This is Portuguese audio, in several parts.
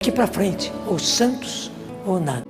Daqui para frente, ou santos ou nada.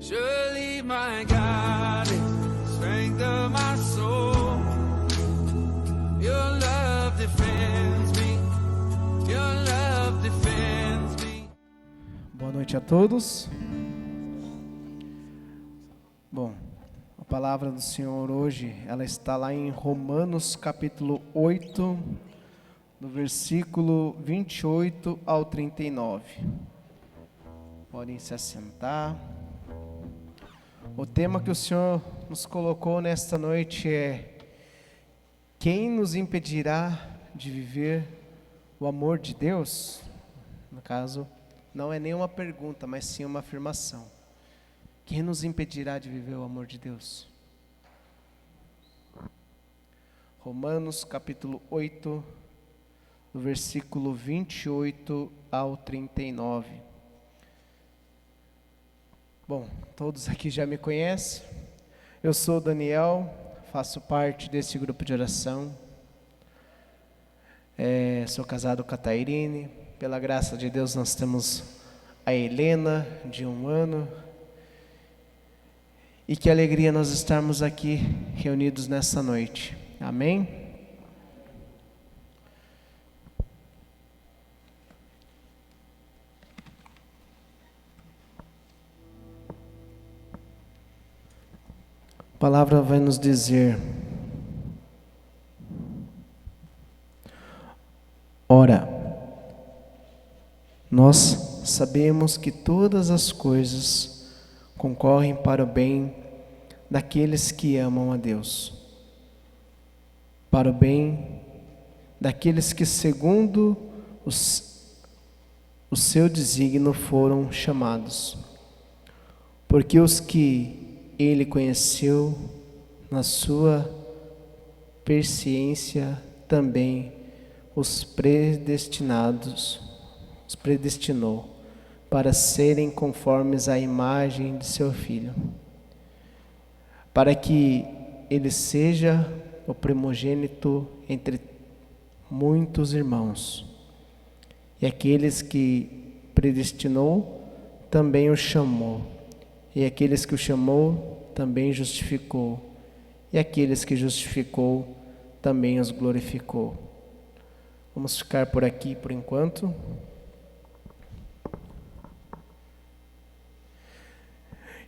Surely my God is strength of my soul. Your love defends me. Your love defends me. Boa noite a todos. Bom, a palavra do Senhor hoje, ela está lá em Romanos capítulo 8, do versículo 28 ao 39. Podem se assentar. O tema que o Senhor nos colocou nesta noite é: quem nos impedirá de viver o amor de Deus? No caso, não é nenhuma pergunta, mas sim uma afirmação. Quem nos impedirá de viver o amor de Deus? Romanos capítulo 8, do versículo 28 ao 39. Bom, todos aqui já me conhecem. Eu sou Daniel, faço parte desse grupo de oração. Sou casado com a Tairine. Pela graça de Deus nós temos a Helena, de 1 ano. E que alegria nós estarmos aqui reunidos nessa noite. Amém? A palavra vai nos dizer: ora, nós sabemos que todas as coisas concorrem para o bem daqueles que amam a Deus, para o bem daqueles que segundo o seu desígnio foram chamados. Porque os que Ele conheceu, na sua presciência também os predestinou para serem conformes à imagem de seu Filho, para que ele seja o primogênito entre muitos irmãos. E aqueles que predestinou, também o chamou. E aqueles que o chamou, também justificou. E aqueles que justificou, também os glorificou. Vamos ficar por aqui por enquanto.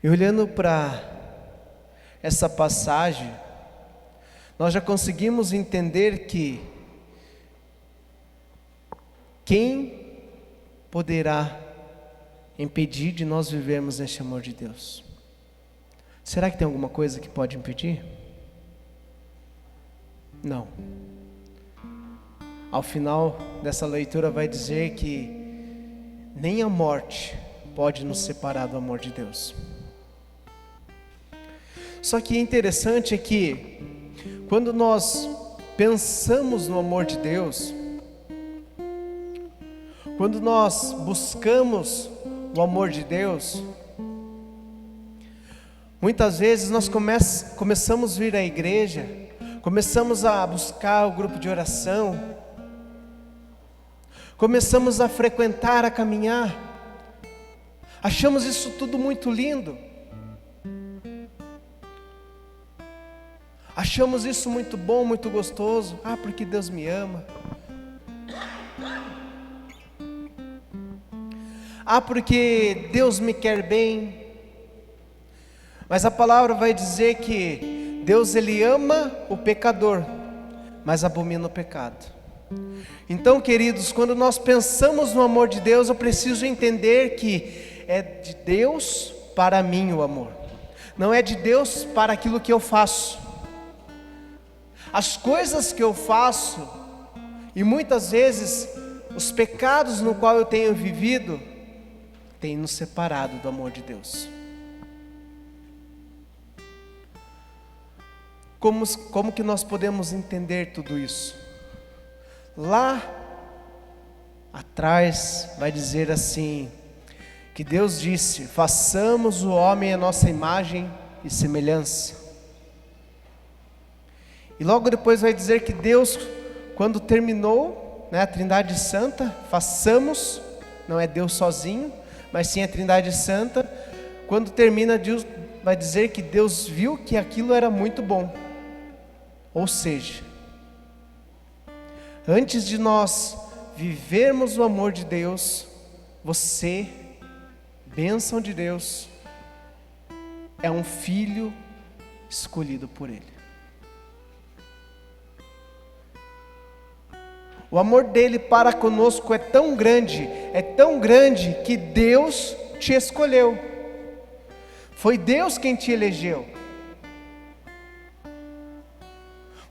E olhando para essa passagem, nós já conseguimos entender que quem poderá impedir de nós vivermos esse amor de Deus? Será que tem alguma coisa que pode impedir? Não. Ao final dessa leitura vai dizer que nem a morte pode nos separar do amor de Deus. Só que interessante é que quando nós pensamos no amor de Deus, quando nós buscamos o amor de Deus, muitas vezes nós começamos a vir à igreja, começamos a buscar o grupo de oração, começamos a frequentar, a caminhar, achamos isso tudo muito lindo, achamos isso muito bom, muito gostoso. Porque Deus me ama, porque Deus me quer bem. Mas a palavra vai dizer que Deus, Ele ama o pecador, mas abomina o pecado. Então, queridos, quando nós pensamos no amor de Deus, eu preciso entender que é de Deus para mim o amor, não é de Deus para aquilo que eu faço. As coisas que eu faço, e muitas vezes os pecados no qual eu tenho vivido, têm nos separado do amor de Deus. Como que nós podemos entender tudo isso? Lá atrás vai dizer assim, que Deus disse: façamos o homem à nossa imagem e semelhança. E logo depois vai dizer que Deus, quando terminou, a Trindade Santa, façamos, não é Deus sozinho, mas sim a Trindade Santa, quando termina, Deus vai dizer que Deus viu que aquilo era muito bom. Ou seja, antes de nós vivermos o amor de Deus, você, bênção de Deus, é um filho escolhido por Ele. O amor dele para conosco é tão grande que Deus te escolheu. Foi Deus quem te elegeu.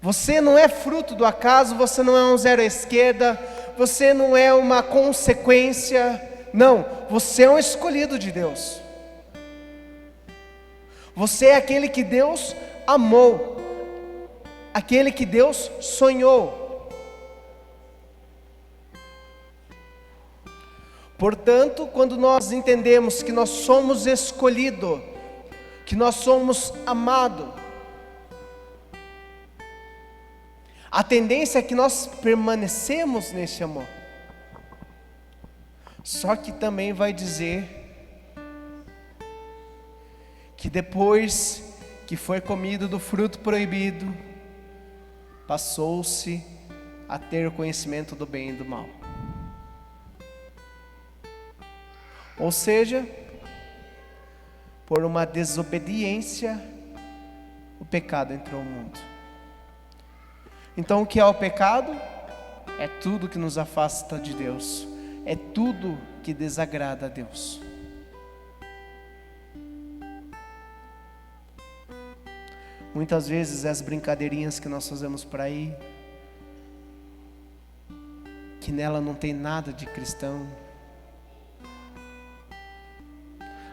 Você não é fruto do acaso, você não é um zero à esquerda, você não é uma consequência. Não, você é um escolhido de Deus. Você é aquele que Deus amou, aquele que Deus sonhou. Portanto, quando nós entendemos que nós somos escolhidos, que nós somos amados, a tendência é que nós permanecemos nesse amor. Só que também vai dizer que depois que foi comido do fruto proibido, passou-se a ter o conhecimento do bem e do mal. Ou seja, por uma desobediência, o pecado entrou no mundo. Então, o que é o pecado? É tudo que nos afasta de Deus, é tudo que desagrada a Deus. Muitas vezes as brincadeirinhas que nós fazemos por aí, que nela não tem nada de cristão,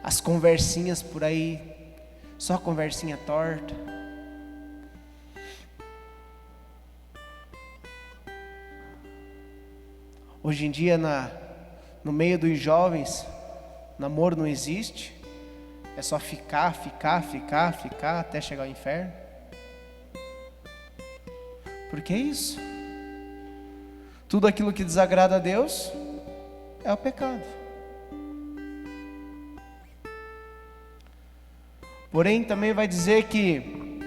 as conversinhas por aí, só conversinha torta. Hoje em dia, no meio dos jovens, namoro não existe, é só ficar até chegar ao inferno. Por que isso? Tudo aquilo que desagrada a Deus é o pecado. Porém, também vai dizer que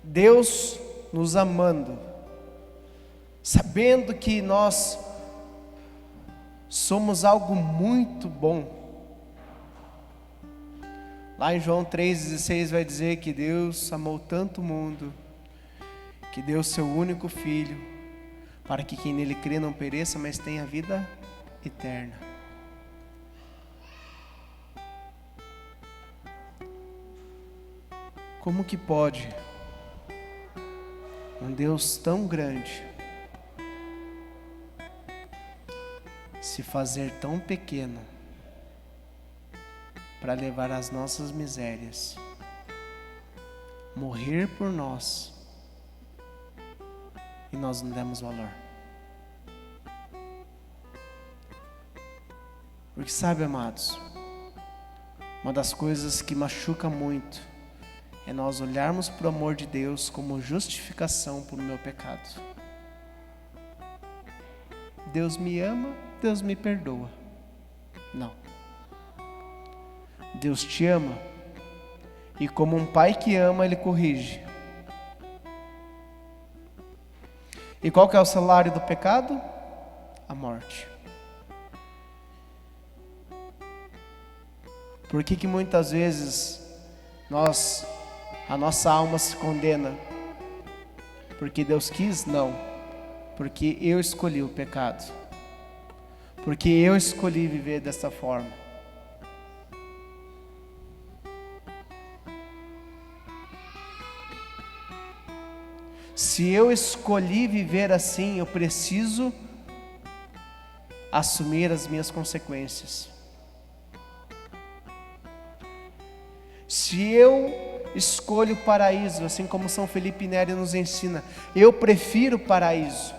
Deus nos amando, sabendo que nós somos algo muito bom. Lá em João 3,16 vai dizer que Deus amou tanto o mundo, que deu seu único Filho, para que quem nele crê não pereça, mas tenha vida eterna. Como que pode um Deus tão grande se fazer tão pequeno para levar as nossas misérias, morrer por nós, e nós não demos valor? Porque sabe, amados, uma das coisas que machuca muito é nós olharmos para o amor de Deus como justificação para o meu pecado. Deus me ama, Deus me perdoa. Não. Deus te ama, e como um pai que ama, Ele corrige. E qual que é o salário do pecado? A morte. Por que muitas vezes a nossa alma se condena? Porque Deus quis? Não. Porque eu escolhi o pecado. Porque eu escolhi viver dessa forma. Se eu escolhi viver assim, eu preciso assumir as minhas consequências. Se eu escolho o paraíso, assim como São Felipe Neri nos ensina, eu prefiro o paraíso.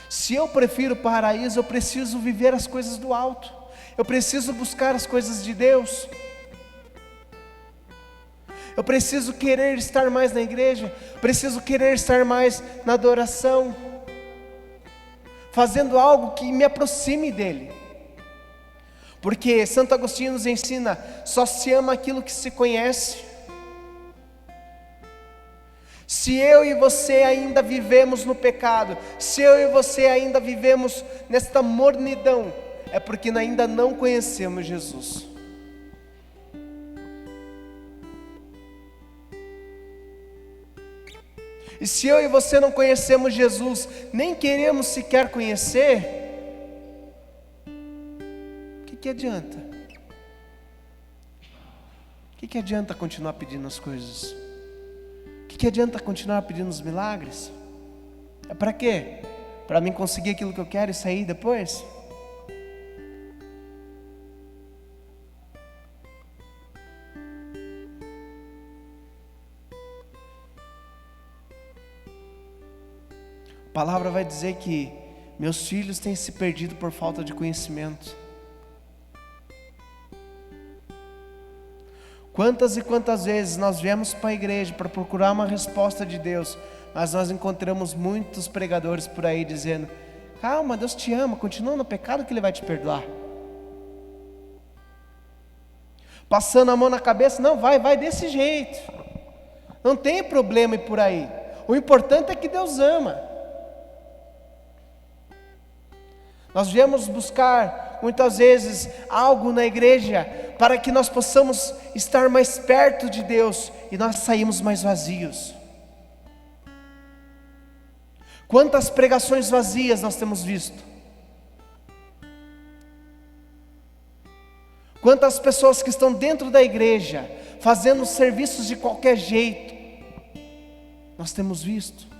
Se eu prefiro o paraíso, eu preciso viver as coisas do alto. Eu preciso buscar as coisas de Deus. Eu preciso querer estar mais na igreja. Preciso querer estar mais na adoração, fazendo algo que me aproxime dEle. Porque Santo Agostinho nos ensina, só se ama aquilo que se conhece. Se eu e você ainda vivemos no pecado, se eu e você ainda vivemos nesta mornidão, é porque ainda não conhecemos Jesus. E se eu e você não conhecemos Jesus, nem queremos sequer conhecer, o que adianta? O que adianta continuar pedindo as coisas? O que adianta continuar pedindo os milagres? É para quê? Para mim conseguir aquilo que eu quero e sair depois? A palavra vai dizer que meus filhos têm se perdido por falta de conhecimento. Quantas e quantas vezes nós viemos para a igreja para procurar uma resposta de Deus, mas nós encontramos muitos pregadores por aí dizendo: calma, Deus te ama, continua no pecado que Ele vai te perdoar. Passando a mão na cabeça: não, vai desse jeito, não tem problema ir por aí, o importante é que Deus ama. Nós viemos buscar muitas vezes algo na igreja para que nós possamos estar mais perto de Deus, e nós saímos mais vazios. Quantas pregações vazias nós temos visto? Quantas pessoas que estão dentro da igreja fazendo serviços de qualquer jeito nós temos visto?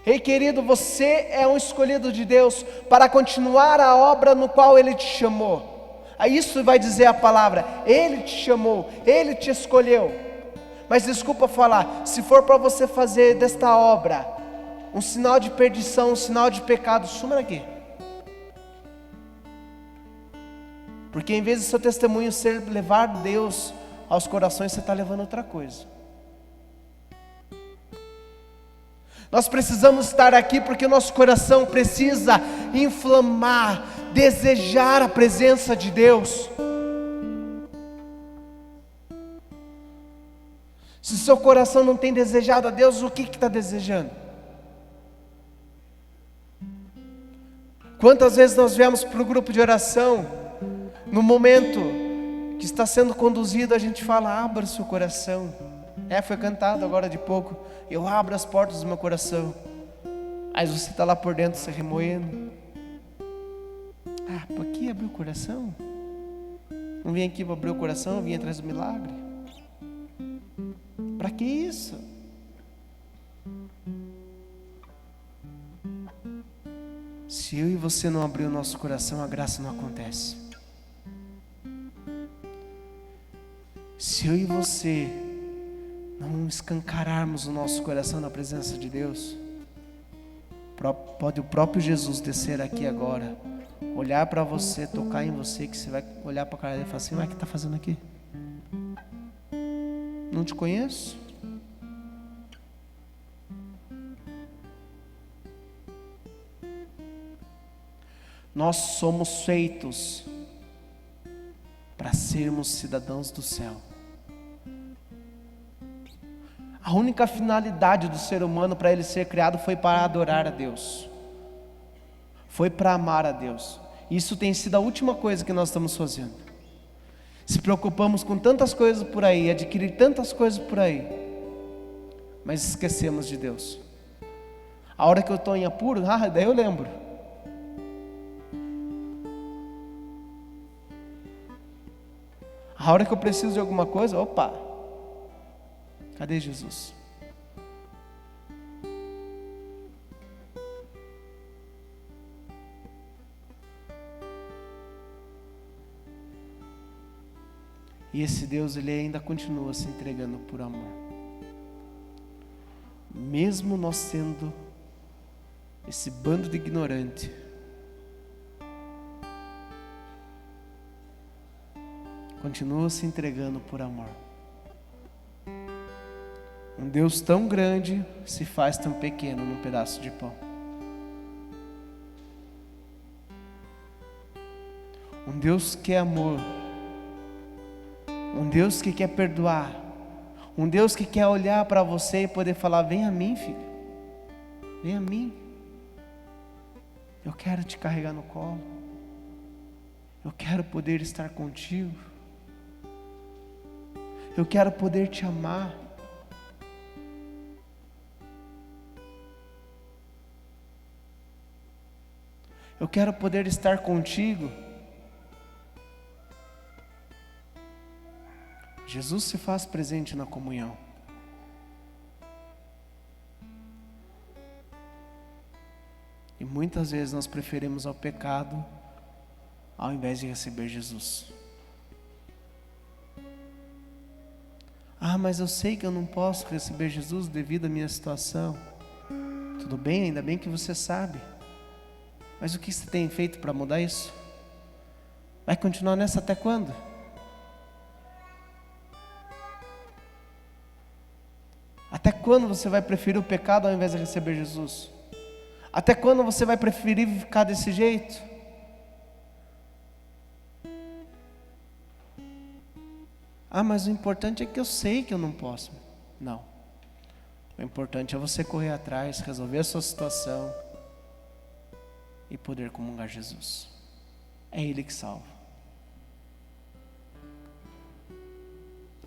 Ei, querido, você é um escolhido de Deus para continuar a obra no qual Ele te chamou. Isso vai dizer a palavra: Ele te chamou, Ele te escolheu. Mas desculpa falar, se for para você fazer desta obra um sinal de perdição, um sinal de pecado, suma daqui. Porque em vez de seu testemunho ser levar Deus aos corações, você está levando outra coisa. Nós precisamos estar aqui porque o nosso coração precisa inflamar, desejar a presença de Deus. Se seu coração não tem desejado a Deus, o que está desejando? Quantas vezes nós viemos para o grupo de oração, no momento que está sendo conduzido, a gente fala: abra seu coração. Foi cantado agora de pouco: eu abro as portas do meu coração. Aí você está lá por dentro se remoendo. Por que abrir o coração? Não vim aqui para abrir o coração, eu vim atrás do milagre. Para que isso? Se eu e você não abrir o nosso coração, a graça não acontece. Se eu e você não escancararmos o nosso coração na presença de Deus, pode o próprio Jesus descer aqui agora, olhar para você, tocar em você, que você vai olhar para a cara dele e falar assim: o que está fazendo aqui? Não te conheço? Nós somos feitos para sermos cidadãos do céu. A única finalidade do ser humano para ele ser criado foi para adorar a Deus, foi para amar a Deus. Isso tem sido a última coisa que nós estamos fazendo. Se preocupamos com tantas coisas por aí, adquirir tantas coisas por aí, mas esquecemos de Deus. A hora que eu estou em apuro, daí eu lembro. A hora que eu preciso de alguma coisa, opa, cadê Jesus? E esse Deus, Ele ainda continua se entregando por amor. Mesmo nós sendo esse bando de ignorante, continua se entregando por amor. Um Deus tão grande se faz tão pequeno num pedaço de pão. Um Deus que é amor. Um Deus que quer perdoar. Um Deus que quer olhar para você e poder falar: vem a mim, filho. Vem a mim. Eu quero te carregar no colo. Eu quero poder estar contigo. Eu quero poder te amar. Eu quero poder estar contigo. Jesus se faz presente na comunhão. E muitas vezes nós preferimos ao pecado ao invés de receber Jesus. Mas eu sei que eu não posso receber Jesus devido à minha situação. Tudo bem, ainda bem que você sabe. Mas o que você tem feito para mudar isso? Vai continuar nessa até quando? Até quando você vai preferir o pecado ao invés de receber Jesus? Até quando você vai preferir ficar desse jeito? Mas o importante é que eu sei que eu não posso. Não. O importante é você correr atrás, resolver a sua situação e poder comungar Jesus. É Ele que salva.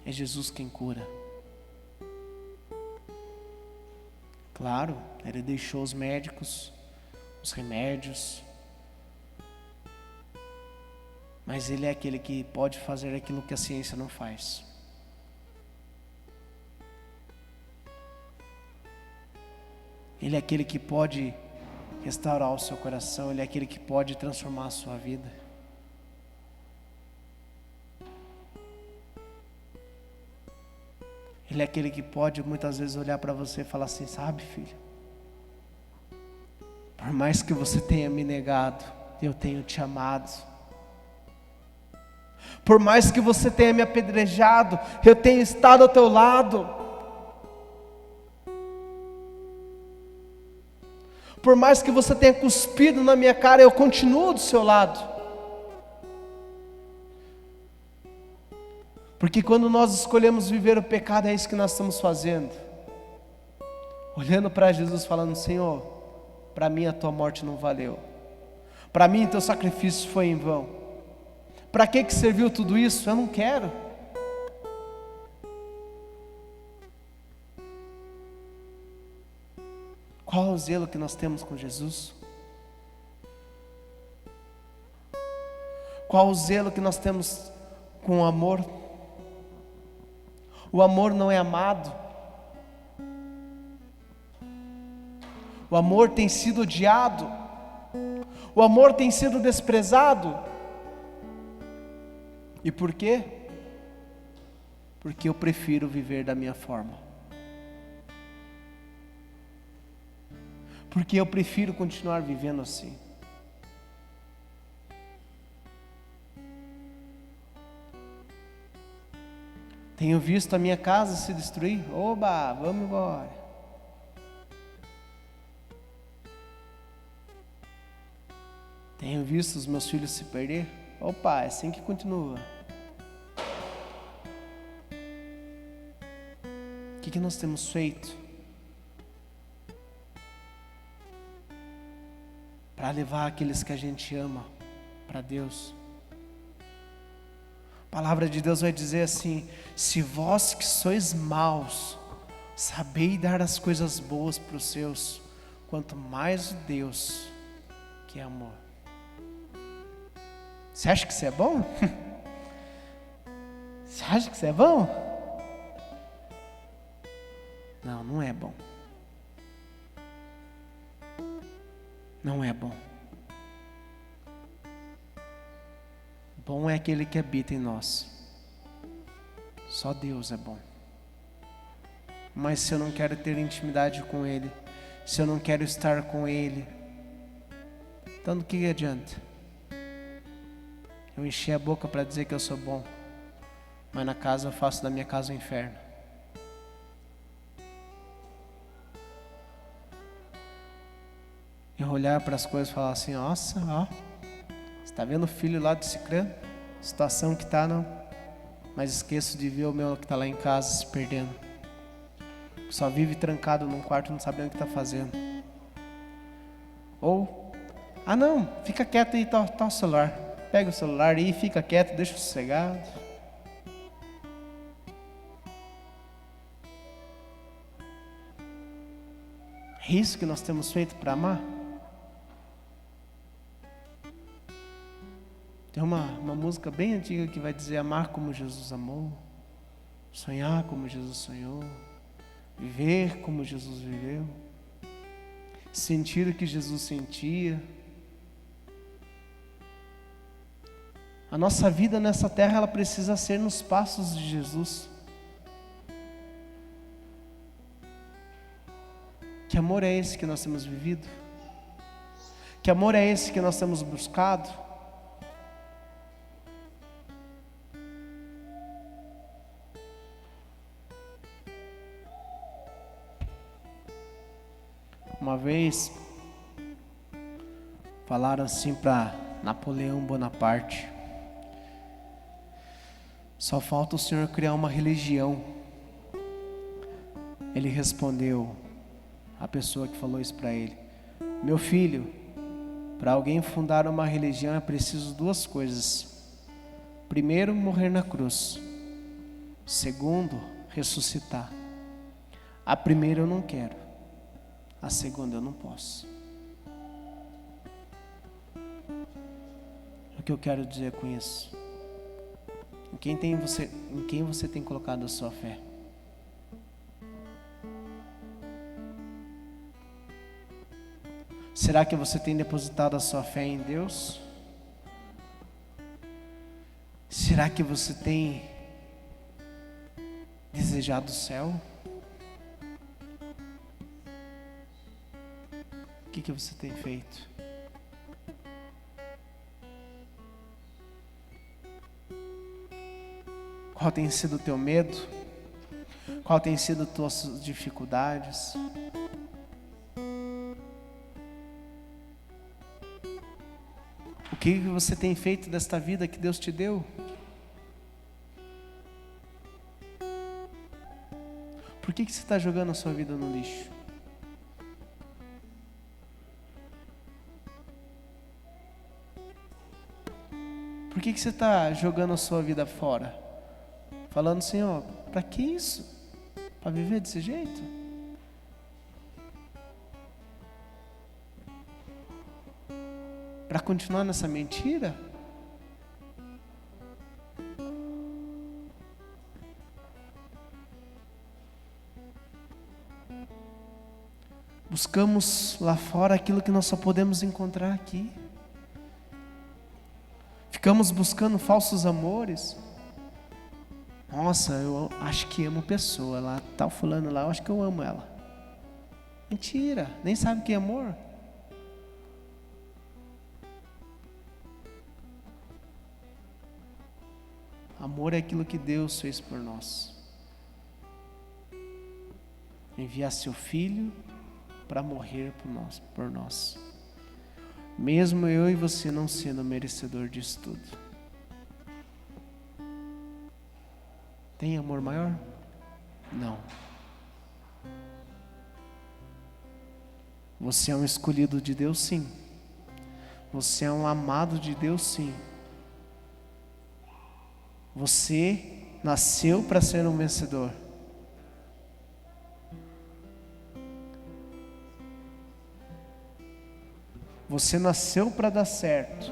É Jesus quem cura. Claro, Ele deixou os médicos, os remédios, mas Ele é aquele que pode fazer aquilo que a ciência não faz. Ele é aquele que pode restaurar o seu coração. Ele é aquele que pode transformar a sua vida. Ele é aquele que pode muitas vezes olhar para você e falar assim: sabe, filho, por mais que você tenha me negado, eu tenho te amado. Por mais que você tenha me apedrejado, eu tenho estado ao teu lado. Por mais que você tenha cuspido na minha cara, eu continuo do seu lado. Porque quando nós escolhemos viver o pecado, é isso que nós estamos fazendo. Olhando para Jesus, falando: Senhor, para mim a tua morte não valeu. Para mim teu sacrifício foi em vão. Para que serviu tudo isso? Eu não quero. Qual é o zelo que nós temos com Jesus? Qual o zelo que nós temos com amor. O amor não é amado. O amor tem sido odiado. O amor tem sido desprezado. E por quê? Porque eu prefiro viver da minha forma. Porque eu prefiro continuar vivendo assim. Tenho visto a minha casa se destruir. Oba, vamos embora. Tenho visto os meus filhos se perder. Opa, é assim que continua. O que nós temos feito para levar aqueles que a gente ama para Deus? A palavra de Deus vai dizer assim: se vós que sois maus, sabei dar as coisas boas para os seus, quanto mais o Deus que é amor. Você acha que isso é bom? Você acha que isso é bom? Não, não é bom. Não é bom. Bom é aquele que habita em nós. Só Deus é bom. Mas se eu não quero ter intimidade com Ele, se eu não quero estar com Ele, então do que adianta? Eu enchi a boca para dizer que eu sou bom, mas na casa eu faço da minha casa um inferno. Eu olhar para as coisas e falar assim: nossa, ó, você está vendo o filho lá do Cicrano? Situação que está, não. Mas esqueço de ver o meu que está lá em casa se perdendo. Só vive trancado num quarto, não sabendo o que está fazendo. Ou, ah não, fica quieto aí, tá o celular. Pega o celular aí, fica quieto, deixa sossegado. É isso que nós temos feito para amar? Tem uma música bem antiga que vai dizer: amar como Jesus amou, sonhar como Jesus sonhou, viver como Jesus viveu, sentir o que Jesus sentia. A nossa vida nessa terra, ela precisa ser nos passos de Jesus. Que amor é esse que nós temos vivido? Que amor é esse que nós temos buscado? Uma vez falaram assim para Napoleão Bonaparte: só falta o senhor criar uma religião. Ele respondeu, a pessoa que falou isso para ele: meu filho, para alguém fundar uma religião é preciso duas coisas. Primeiro, morrer na cruz. Segundo, ressuscitar. A primeira eu não quero. A segunda eu não posso. O que eu quero dizer com isso? Em quem você tem colocado a sua fé? Será que você tem depositado a sua fé em Deus? Será que você tem desejado o céu? O que você tem feito? Qual tem sido o teu medo? Qual tem sido as tuas dificuldades? O que você tem feito desta vida que Deus te deu? Por que você está jogando a sua vida no lixo? Por que você está jogando a sua vida fora? Falando assim, ó, para que isso? Para viver desse jeito? Para continuar nessa mentira? Buscamos lá fora aquilo que nós só podemos encontrar aqui. Ficamos buscando falsos amores. Nossa, eu acho que amo pessoa lá, tal fulano lá, eu acho que eu amo ela. Mentira, nem sabe o que é amor. Amor é aquilo que Deus fez por nós. Enviar seu Filho para morrer por nós. Mesmo eu e você não sendo merecedor disso tudo. Tem amor maior? Não. Você é um escolhido de Deus, sim. Você é um amado de Deus, sim. Você nasceu para ser um vencedor. Você nasceu para dar certo.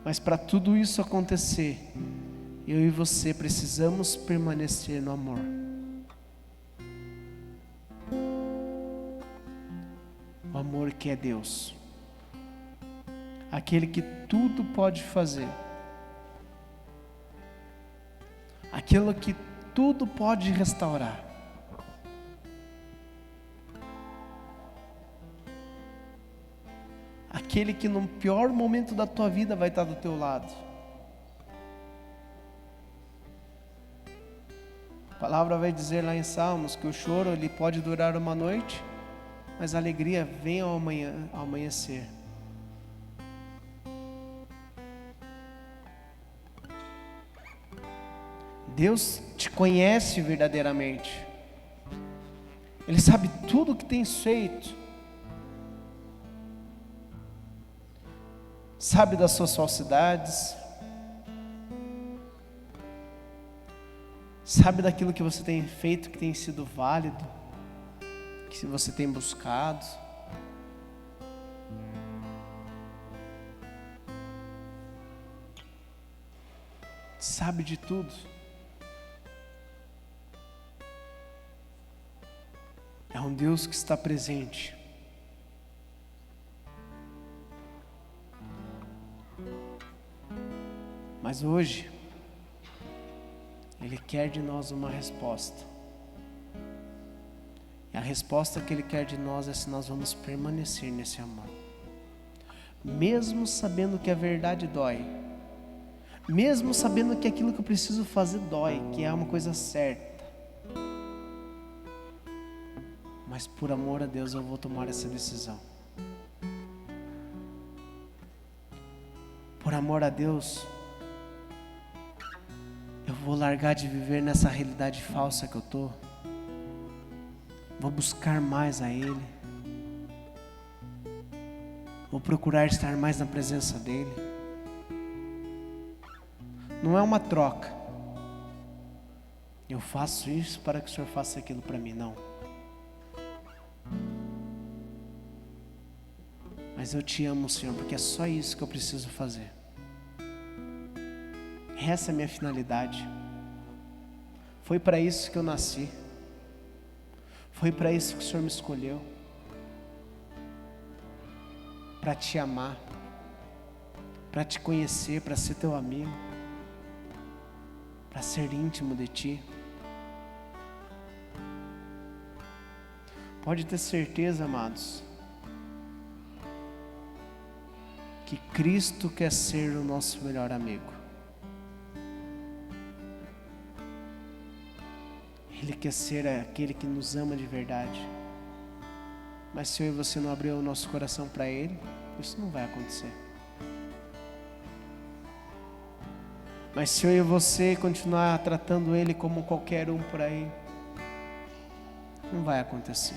Mas para tudo isso acontecer, eu e você precisamos permanecer no amor. O amor que é Deus. Aquele que tudo pode fazer. Aquilo que tudo pode restaurar. Aquele que no pior momento da tua vida vai estar do teu lado. A palavra vai dizer lá em Salmos que o choro ele pode durar uma noite, mas a alegria vem ao amanhecer. Deus te conhece verdadeiramente. Ele sabe tudo o que tens feito. Sabe das suas falsidades. Sabe daquilo que você tem feito que tem sido válido, que você tem buscado. Sabe de tudo. É um Deus que está presente. Mas hoje, Ele quer de nós uma resposta. E a resposta que Ele quer de nós é se nós vamos permanecer nesse amor. Mesmo sabendo que a verdade dói. Mesmo sabendo que aquilo que eu preciso fazer dói, que é uma coisa certa. Mas por amor a Deus eu vou tomar essa decisão. Por amor a Deus, eu vou largar de viver nessa realidade falsa que eu estou. Vou buscar mais a Ele. Vou procurar estar mais na presença dEle. Não é uma troca. Eu faço isso para que o Senhor faça aquilo para mim, não. Mas eu te amo, Senhor, porque é só isso que eu preciso fazer. Essa é a minha finalidade. Foi para isso que eu nasci. Foi para isso que o Senhor me escolheu. Para te amar. Para te conhecer, para ser teu amigo. Para ser íntimo de ti. Pode ter certeza, amados, que Cristo quer ser o nosso melhor amigo. Ele quer ser aquele que nos ama de verdade. Mas se eu e você não abrir o nosso coração para Ele, isso não vai acontecer. Mas se eu e você continuar tratando Ele como qualquer um por aí, não vai acontecer.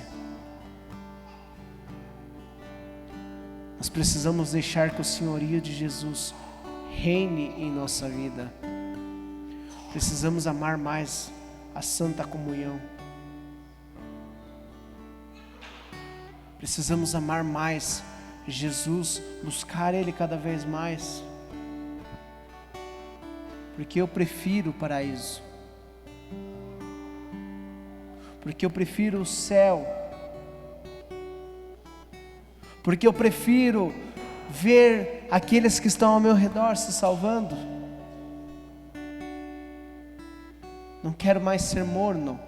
Nós precisamos deixar que o senhorio de Jesus reine em nossa vida. Precisamos amar mais a santa comunhão. Precisamos amar mais Jesus, buscar Ele cada vez mais. Porque eu prefiro o paraíso. Porque eu prefiro o céu porque eu prefiro ver aqueles que estão ao meu redor se salvando. Não quero mais ser morno,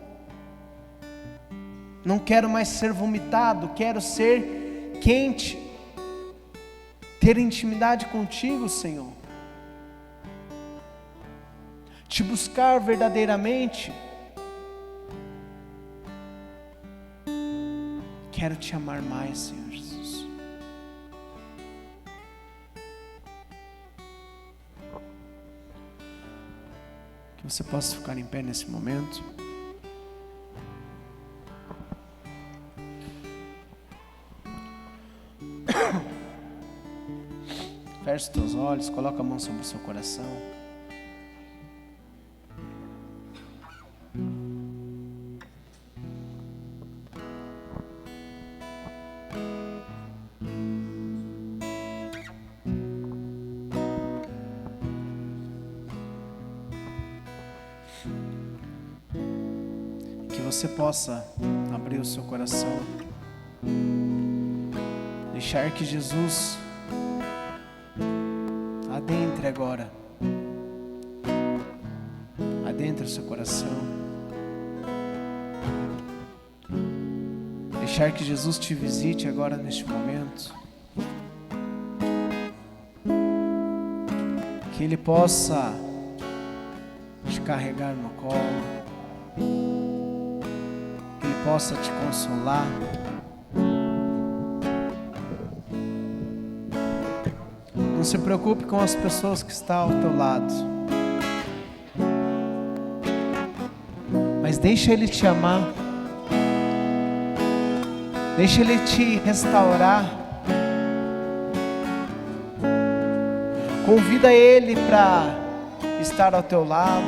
não quero mais ser vomitado, quero ser quente, ter intimidade contigo, Senhor, te buscar verdadeiramente. Quero te amar mais, Senhor Jesus. Que você possa ficar em pé nesse momento. Feche os teus olhos, coloca a mão sobre o seu coração. Que você possa abrir o seu coração, deixar que Jesus adentre agora, adentre o seu coração, deixar que Jesus te visite agora neste momento, que Ele possa te carregar no colo, que Ele possa te consolar. Não se preocupe com as pessoas que estão ao teu lado, mas deixa Ele te amar, deixa Ele te restaurar. Convida Ele para estar ao teu lado,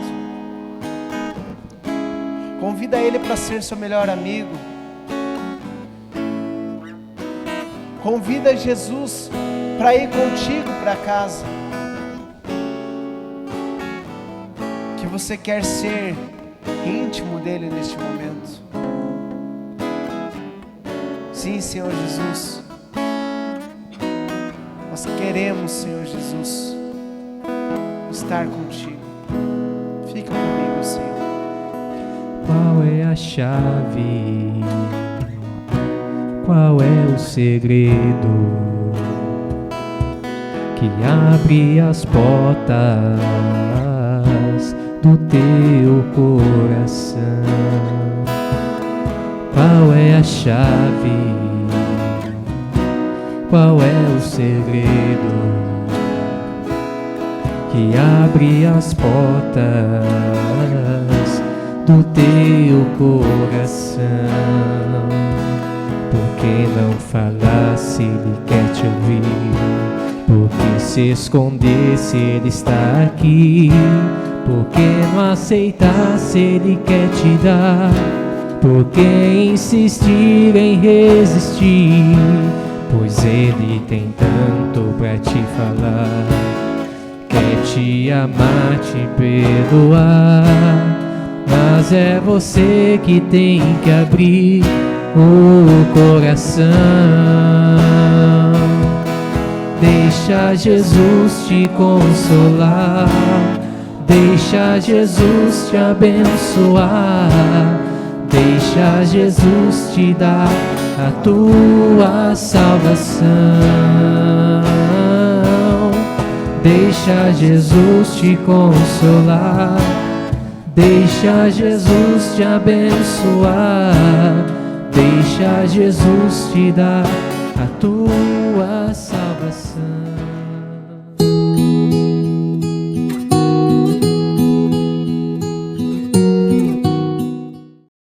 convida Ele para ser seu melhor amigo, convida Jesus para ir contigo para casa, que você quer ser íntimo dele neste momento. Sim, Senhor Jesus, nós queremos, Senhor Jesus, estar contigo. Fica comigo, Senhor. Qual é a chave? Qual é o segredo que abre as portas do teu coração? Qual é a chave? Qual é o segredo que abre as portas do teu coração? Por que não falar se Ele quer te ouvir? Por que se esconder se Ele está aqui? Por que não aceitar se Ele quer te dar? Por que insistir em resistir? Pois Ele tem tanto pra te falar. Quer te amar, te perdoar, mas é você que tem que abrir o coração. Deixa Jesus te consolar, deixa Jesus te abençoar, deixa Jesus te dar a tua salvação. Deixa Jesus te consolar, deixa Jesus te abençoar, deixa Jesus te dar a tua